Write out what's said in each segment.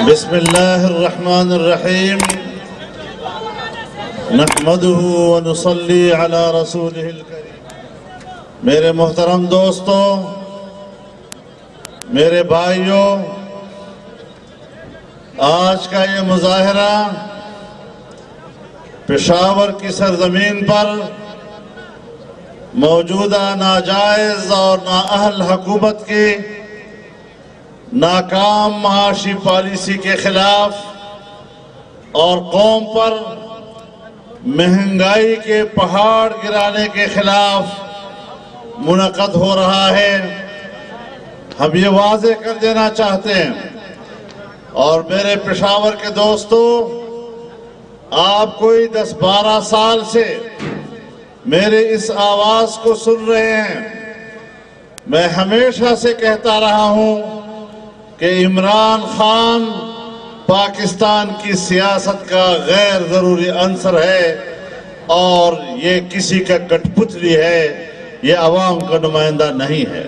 بسم اللہ الرحمن الرحیم نحمده ونصلی علی رسولہ الکریم۔ میرے محترم دوستو، میرے بھائیوں، آج کا یہ مظاہرہ پشاور کی سرزمین پر موجودہ ناجائز اور نااہل حکومت کی ناکام معاشی پالیسی کے خلاف اور قوم پر مہنگائی کے پہاڑ گرانے کے خلاف منعقد ہو رہا ہے۔ ہم یہ واضح کر دینا چاہتے ہیں، اور میرے پشاور کے دوستو، آپ کوئی 10-12 سال سے میرے اس آواز کو سن رہے ہیں۔ میں ہمیشہ سے کہتا رہا ہوں کہ عمران خان پاکستان کی سیاست کا غیر ضروری عنصر ہے اور یہ کسی کا کٹ پتلی ہے، یہ عوام کا نمائندہ نہیں ہے۔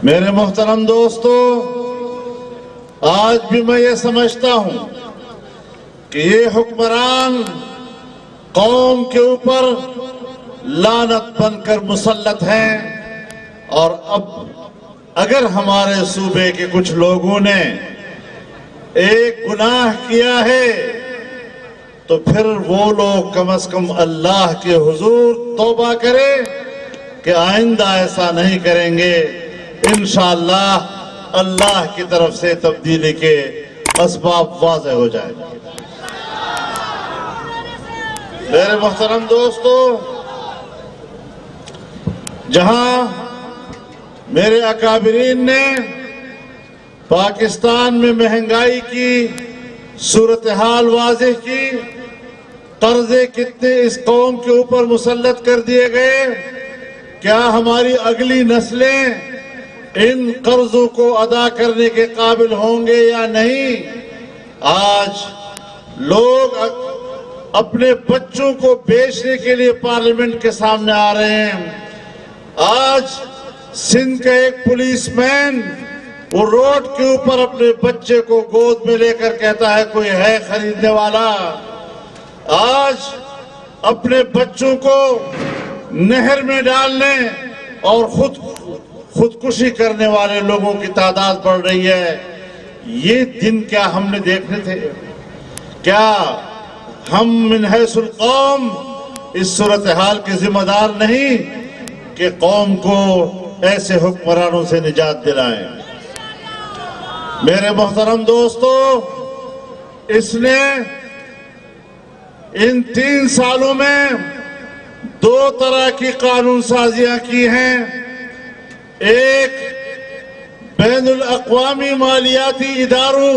میرے محترم دوستو، آج بھی میں یہ سمجھتا ہوں کہ یہ حکمران قوم کے اوپر لعنت بن کر مسلط ہیں، اور اب اگر ہمارے صوبے کے کچھ لوگوں نے ایک گناہ کیا ہے تو پھر وہ لوگ کم از کم اللہ کے حضور توبہ کرے کہ آئندہ ایسا نہیں کریں گے۔ انشاءاللہ اللہ کی طرف سے تبدیلی کے اسباب واضح ہو جائیں گے۔ میرے محترم دوستو، جہاں میرے اکابرین نے پاکستان میں مہنگائی کی صورتحال واضح کی، قرضے کتنے اس قوم کے اوپر مسلط کر دیے گئے، کیا ہماری اگلی نسلیں ان قرضوں کو ادا کرنے کے قابل ہوں گے یا نہیں؟ آج لوگ اپنے بچوں کو بیچنے کے لیے پارلیمنٹ کے سامنے آ رہے ہیں۔ آج سندھ کا ایک پولیس مین وہ روڈ کے اوپر اپنے بچے کو گود میں لے کر کہتا ہے کوئی ہے خریدنے والا۔ آج اپنے بچوں کو نہر میں ڈالنے اور خودکشی کرنے والے لوگوں کی تعداد بڑھ رہی ہے۔ یہ دن کیا ہم نے دیکھنے تھے؟ کیا ہم من حیث القوم اس صورتحال کے ذمہ دار نہیں کہ قوم کو ایسے حکمرانوں سے نجات دلائیں؟ میرے محترم دوستو، اس نے ان 3 سالوں میں 2 طرح کی قانون سازیاں کی ہیں۔ ایک، بین الاقوامی مالیاتی اداروں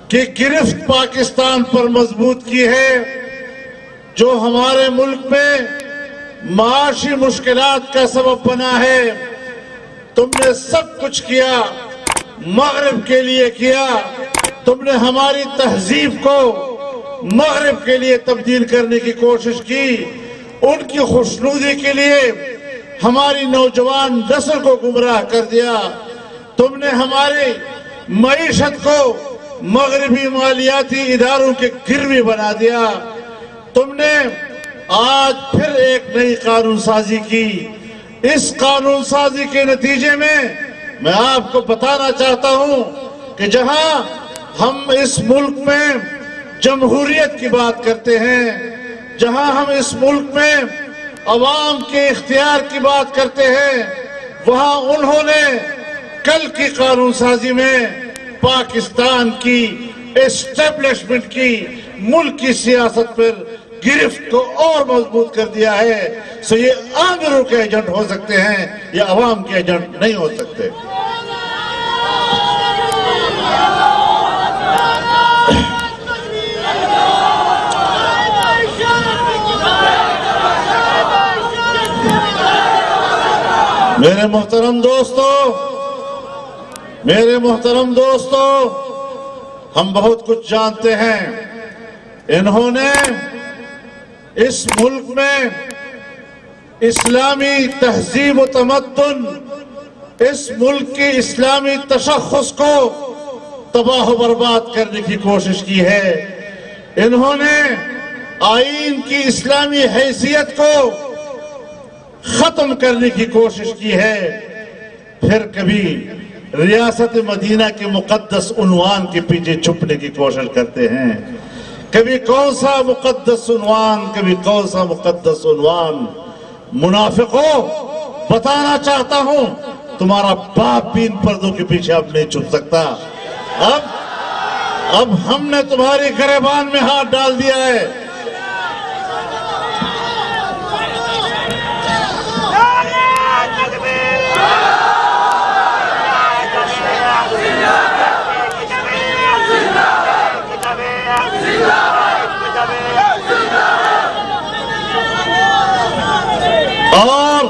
کی گرفت پاکستان پر مضبوط کی ہے، جو ہمارے ملک میں معاشی مشکلات کا سبب بنا ہے۔ تم نے سب کچھ کیا، مغرب کے لیے کیا، تم نے ہماری تہذیب کو مغرب کے لیے تبدیل کرنے کی کوشش کی، ان کی خوشنودی کے لیے ہماری نوجوان نسل کو گمراہ کر دیا۔ تم نے ہماری معیشت کو مغربی مالیاتی اداروں کے گروی بنا دیا۔ تم نے آج پھر ایک نئی قانون سازی کی۔ اس قانون سازی کے نتیجے میں آپ کو بتانا چاہتا ہوں کہ جہاں ہم اس ملک میں جمہوریت کی بات کرتے ہیں، جہاں ہم اس ملک میں عوام کے اختیار کی بات کرتے ہیں، وہاں انہوں نے کل کی قانون سازی میں پاکستان کی اسٹیبلشمنٹ کی ملک کی سیاست پر گرفت کو اور مضبوط کر دیا ہے۔ سو یہ آمروں کے ایجنٹ ہو سکتے ہیں، یہ عوام کے ایجنٹ نہیں ہو سکتے۔ میرے محترم دوستو، ہم بہت کچھ جانتے ہیں۔ انہوں نے اس ملک میں اسلامی تہذیب و تمدن، اس ملک کی اسلامی تشخص کو تباہ و برباد کرنے کی کوشش کی ہے۔ انہوں نے آئین کی اسلامی حیثیت کو ختم کرنے کی کوشش کی ہے۔ پھر کبھی ریاست مدینہ کے مقدس عنوان کے پیچھے چھپنے کی کوشش کرتے ہیں۔ کبھی کون سا مقدس عنوان، کبھی کون سا مقدس عنوان۔ منافقوں، بتانا چاہتا ہوں تمہارا باپ بھی ان پردوں کے پیچھے اب نہیں چھپ سکتا۔ اب ہم نے تمہاری گریبان میں ہاتھ ڈال دیا ہے۔ اور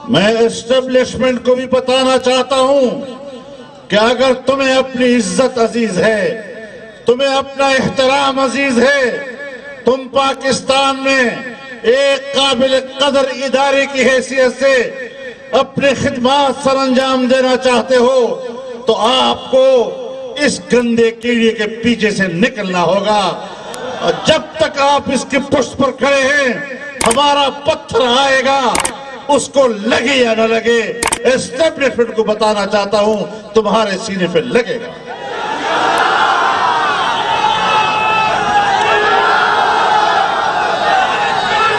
میں اسٹیبلشمنٹ کو بھی بتانا چاہتا ہوں کہ اگر تمہیں اپنی عزت عزیز ہے، تمہیں اپنا احترام عزیز ہے، تم پاکستان میں ایک قابل قدر ادارے کی حیثیت سے اپنی خدمات سر انجام دینا چاہتے ہو تو آپ کو اس گندے کیڑے کے پیچھے سے نکلنا ہوگا۔ اور جب تک آپ اس کی پشت پر کھڑے ہیں ہمارا پتھر آئے گا، اس کو لگے یا نہ لگے۔ اسٹیبلشمنٹ کو بتانا چاہتا ہوں تمہارے سینے پہ لگے گا۔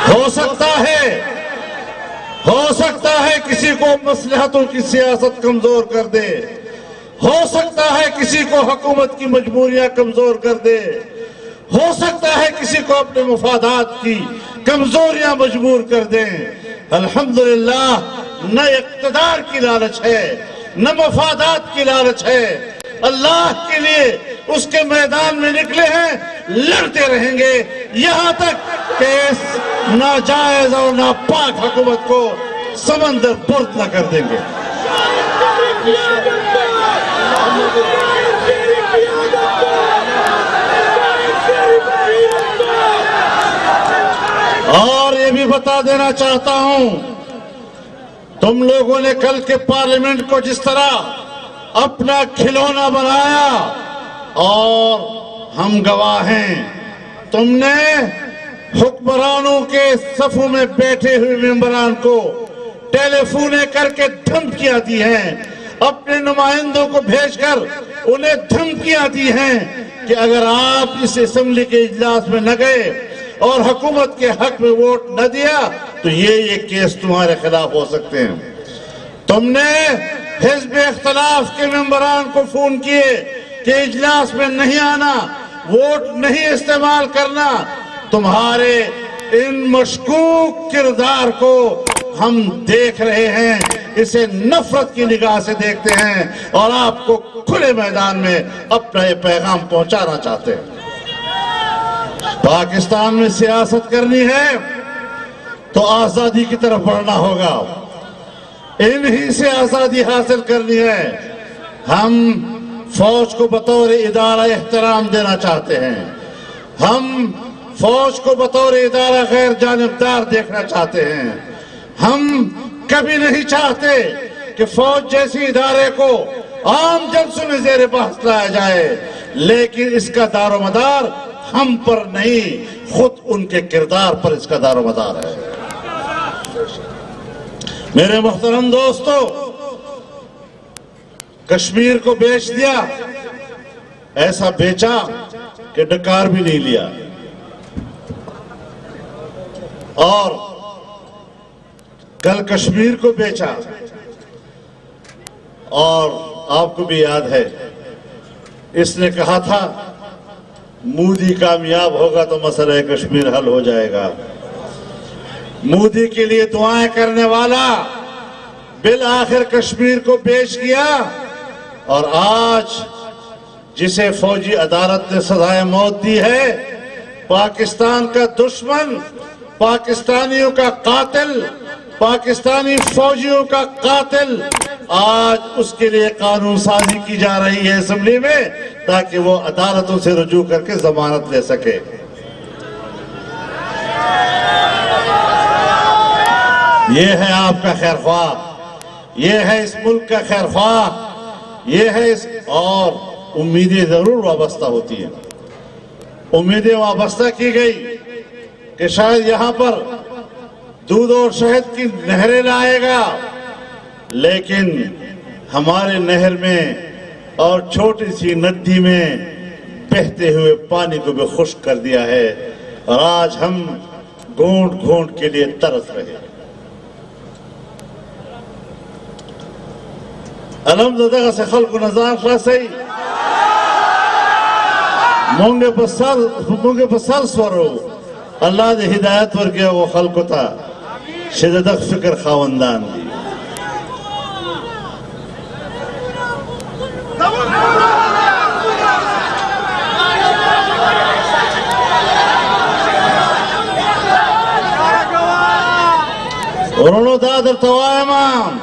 ہو سکتا ہے کسی کو مصلحتوں کی سیاست کمزور کر دے، ہو سکتا ہے کسی کو حکومت کی مجبوریاں کمزور کر دے، ہو سکتا ہے کسی کو اپنے مفادات کی کمزوریاں مجبور کر دیں۔ الحمدللہ نہ اقتدار کی لالچ ہے، نہ مفادات کی لالچ ہے۔ اللہ کے لیے اس کے میدان میں نکلے ہیں، لڑتے رہیں گے یہاں تک کہ اس ناجائز اور ناپاک حکومت کو سمندر برد نہ کر دیں گے۔ اور یہ بھی بتا دینا چاہتا ہوں، تم لوگوں نے کل کے پارلیمنٹ کو جس طرح اپنا کھلونا بنایا، اور ہم گواہ ہیں، تم نے حکمرانوں کے صفوں میں بیٹھے ہوئے ممبران کو ٹیلی فونیں کر کے دھمکیاں دی ہیں، اپنے نمائندوں کو بھیج کر انہیں دھمکیاں دی ہیں کہ اگر آپ اس اسمبلی کے اجلاس میں نہ گئے اور حکومت کے حق میں ووٹ نہ دیا تو یہ کیس تمہارے خلاف ہو سکتے ہیں۔ تم نے حزب اختلاف کے ممبران کو فون کیے کہ اجلاس میں نہیں آنا، ووٹ نہیں استعمال کرنا۔ تمہارے ان مشکوک کردار کو ہم دیکھ رہے ہیں، اسے نفرت کی نگاہ سے دیکھتے ہیں اور آپ کو کھلے میدان میں اپنا یہ پیغام پہنچانا چاہتے ہیں۔ پاکستان میں سیاست کرنی ہے تو آزادی کی طرف بڑھنا ہوگا، انہی سے آزادی حاصل کرنی ہے۔ ہم فوج کو بطور ادارہ احترام دینا چاہتے ہیں، ہم فوج کو بطور ادارہ غیر جانبدار دیکھنا چاہتے ہیں۔ ہم کبھی نہیں چاہتے کہ فوج جیسی ادارے کو عام جلسوں میں زیر بحث لایا جائے، لیکن اس کا دار و مدار ہم پر نہیں، خود ان کے کردار پر اس کا دار و مدار ہے۔ میرے محترم دوستو، کشمیر کو بیچ دیا، ایسا بیچا کہ ڈکار بھی نہیں لیا، اور کل کشمیر کو بیچا، اور آپ کو بھی یاد ہے اس نے کہا تھا مودی کامیاب ہوگا تو مسئلہ کشمیر حل ہو جائے گا۔ مودی کے لیے دعائیں کرنے والا بالآخر کشمیر کو بیچ گیا، اور آج جسے فوجی عدالت نے سزائے موت دی ہے، پاکستان کا دشمن، پاکستانیوں کا قاتل، پاکستانی فوجیوں کا قاتل، آج اس کے لیے قانون سازی کی جا رہی ہے اسمبلی میں تاکہ وہ عدالتوں سے رجوع کر کے ضمانت لے سکے۔ یہ ہے آپ کا خیر خواہ، یہ ہے اس ملک کا خیر خواہ، یہ ہے اور امیدیں ضرور وابستہ ہوتی ہیں، امیدیں وابستہ کی گئی کہ شاید یہاں پر دودھ اور شہد کی نہریں لائے گا، لیکن ہمارے نہر میں اور چھوٹی سی ندی میں بہتے ہوئے پانی کو بھی خشک کر دیا ہے، اور آج ہم گھونٹ گھونٹ کے لیے ترس رہے ہیں۔ الحمدللہ سے خلق و نظام خلا صحیح مونگے پر سر سورو اللہ دے ہدایت ورگیا وہ خلق تا شددق فکر خواندان دی۔ ورنو دادر توائمان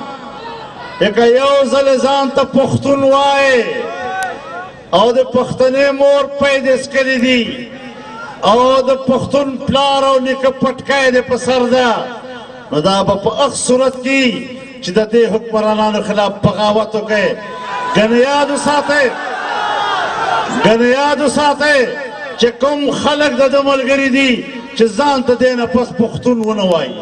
ایک یوزل زان تا پختون وائے او دے پختنے مور پیدس کری دی او دے پختون پلارو نکا پٹکائے دے پسر دا نو دا با اخ صورت کی چی دا دے حکمرانان خلاف بغاوتو کے گنیادو ساتے چی کم خلق دا دمل گری دی چی زان تا دینا پس پختون ونوائی۔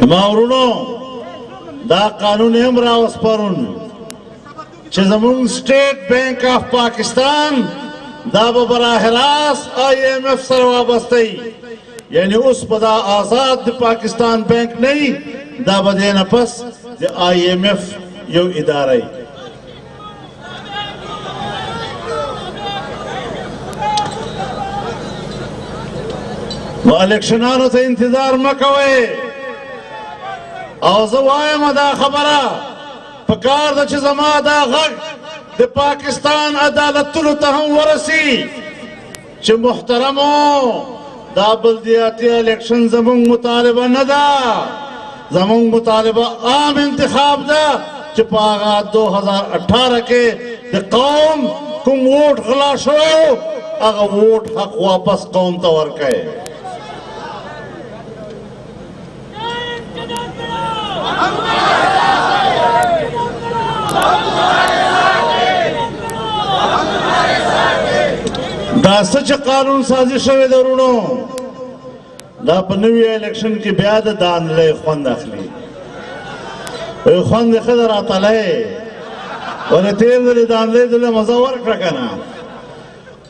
ماورونو دا قانون ہم راوس پرون چھ زمون سٹیٹ بینک آف پاکستان دا براہ راست آئی ایم ایف سر وابستی، یعنی اس بدا آزاد دی پاکستان بینک نہیں، دا بدینا پس دی آئی ایم ایف یو ادارہ۔ وہ الیکشنانو تا انتظار مکوئے اوزو آئے مدا خبرہ پکار دا چیز ما دا غگ دا پاکستان عدالتلو تہم ورسی چی محترمو دا بلدیاتی الیکشن زمون مطالبہ ندا، زمون مطالبہ عام انتخاب دا چی پاگا 2018 کے دا قوم کم ووٹ غلا شوئے اگا ووٹ حق واپس قوم تورکے۔ دا سچ قانون سازی شوی درونو دا پنوی الیکشن کی بیاد دان لے خوند اخلی خوند خدر آتا لے اور تیر دلی دان لے دلی مزاور کرکنا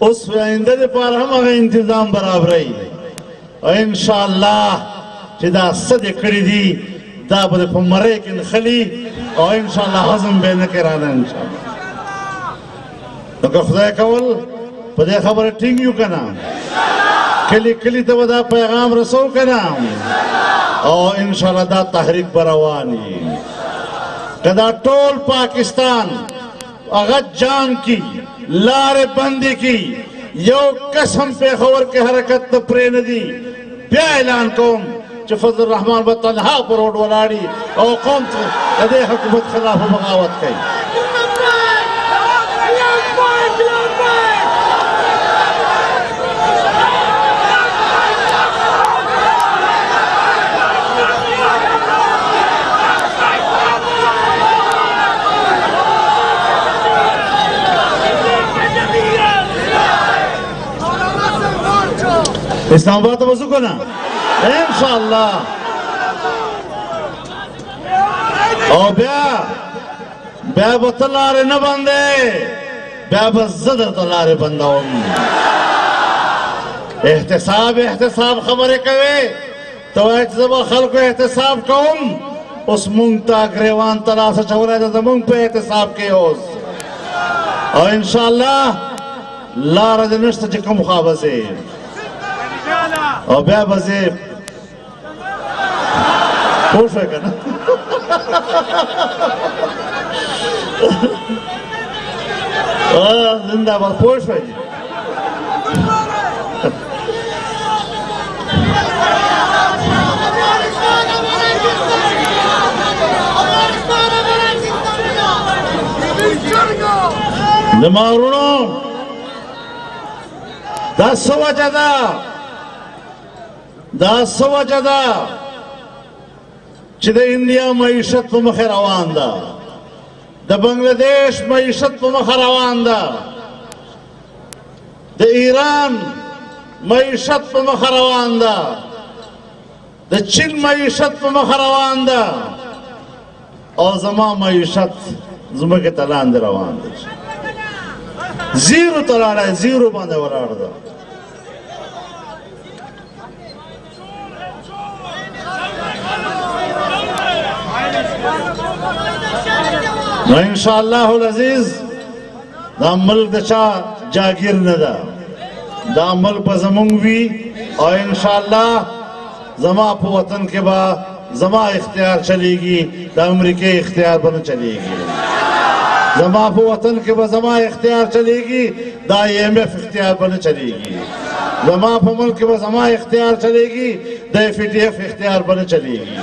اس آئندہ دی پار ہم اگر انتظام برابر رہی اور انشاءاللہ چی دا صدی کری دی دا بدے پا مریکن خلی اور انشاءاللہ حضم بے نکرانا انشاءاللہ۔ تو کہ خدای کول پدے خبر ٹھنگیو کنا کلی کلی تو دا پیغام رسو کنا اور انشاءاللہ دا تحریک بروانی کدا ٹول پاکستان اغت جان کی لار بندی کی یو قسم پہ خور کے حرکت پرے ندی بیا اعلان قوم چی فضل الرحمن بطنہا پر روڈ ولاڑی اور قوم تو دے حکومت خلاف بغاوت کئی۔ اسلام آباد وضو کنا انشاءاللہ اور بیا بطلارے نہ بندے بیا بزدر طلارے بندہوں احتساب خبرے کوئے تو احتساب خلق احتساب کون اس منگتا گریوان تلاسا چھو رہے تھا منگ پہ احتساب کے ہوس اور انشاءاللہ لارا دنشت چکم خواب سے اور بیا بزے خوش ہوئے کنا زندہ بات خوش ہوئے نمارونو 10 وجہ دا دا سوجه ده چې د انډیا معیشت په مخ روان ده، د بنگلاديش معیشت په مخ روان ده، د ایران معیشت په مخ روان ده، د چین معیشت په مخ روان ده، او زما معیشت زمکه ته لاندې روان ده، زیرو ته لاړه، زیرو باندې ولاړ ده. نو انشاءاللہ العزیز دا ملک دا چا جاگیر ندا، دا ملک پا زمونگ وی، اور انشاءاللہ زما پا وطن کے با زما اختیار چلے گی، دا امریکی اختیار بنا چلے گی. زما پا وطن کے با زما اختیار چلے گی، دا IMF اختیار بنا چلے گی. زما پا ملک کے با زما اختیار چلے گی، دا FATF اختیار بنا چلے گی.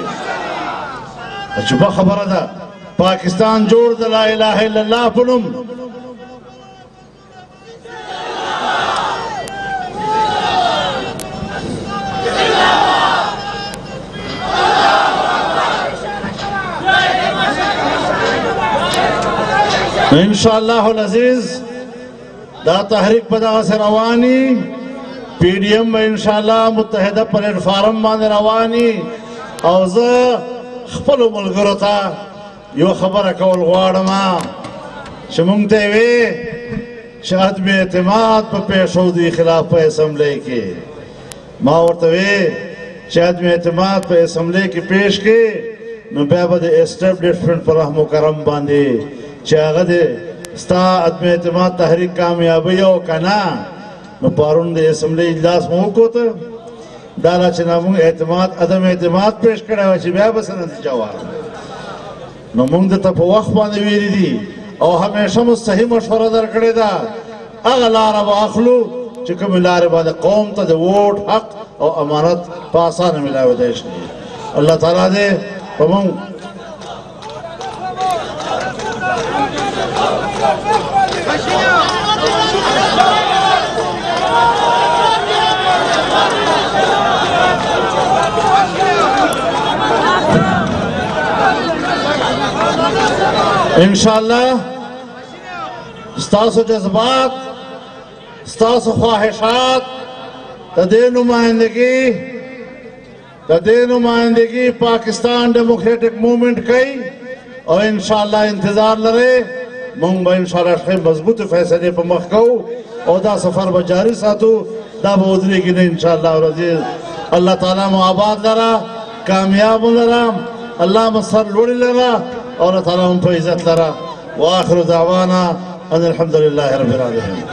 چوبا خبر دا پاکستان جوڑ دا لا الہ الا اللہ پنم. انشاءاللہ العزیز دا تحریک پدا سے روانی، PDM میں انشاءاللہ متحدہ پلیٹ فارم باندې روانی، او زه خپلو ملګرو ته یو خبره کول غواړم چې موږ ته وی چې عدم اعتماد په پیښو خلاف په اسمبلی کې، ما ورته وی چې عدم اعتماد په اسمبلی کې پیش کې نو بیا به د اسټیبلشمنټ پر رحم و کرم باندې چې هغه د ستا عدم اعتماد تحریک کامیابی او کنه نو پرون د اسمبلی اجلاس مو وکړ دا لا چې موږ اعتماد عدم اعتماد پیش کړی چې بیا به څه نتیجه واخلو. نو موږ ته په وخت باندې ویلي دي او همیشه مو صحیح مشوره درکړې ده، هغه لاره به اخلو چې کومې لارې باندې قوم ته د ووټ حق او امانت په اسانه میلاویدی شي. الله تعالی دې په موږ انشاءاللہ ستاسو جذبات، ستاسو خواہشات دا دے نمائندگی پاکستان ڈیموکریٹک مومنٹ کئی، اور انشاءاللہ انتظار لرے مونگ با انشاءاللہ مضبوط فیصلے پا مخکو اور دا سفر با جاری ساتو دا با ادری کی نہیں انشاءاللہ العزیز. اللہ تعالیٰ معاباد لرا، کامیاب لرا، اللہ مصر لوڑی لرا، اور اللہ تعالیٰ ان پر عزت لرا. وآخر دعوانا ان الحمدللہ رب العالمین.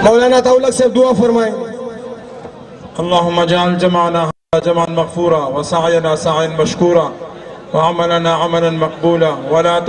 مولانا تولک سے دعا فرمائیں. اللهم اجعل جمعنا هذا جمعا مغفورا وسعينا سعيا مشكورا وعملنا عملا مقبولا ولا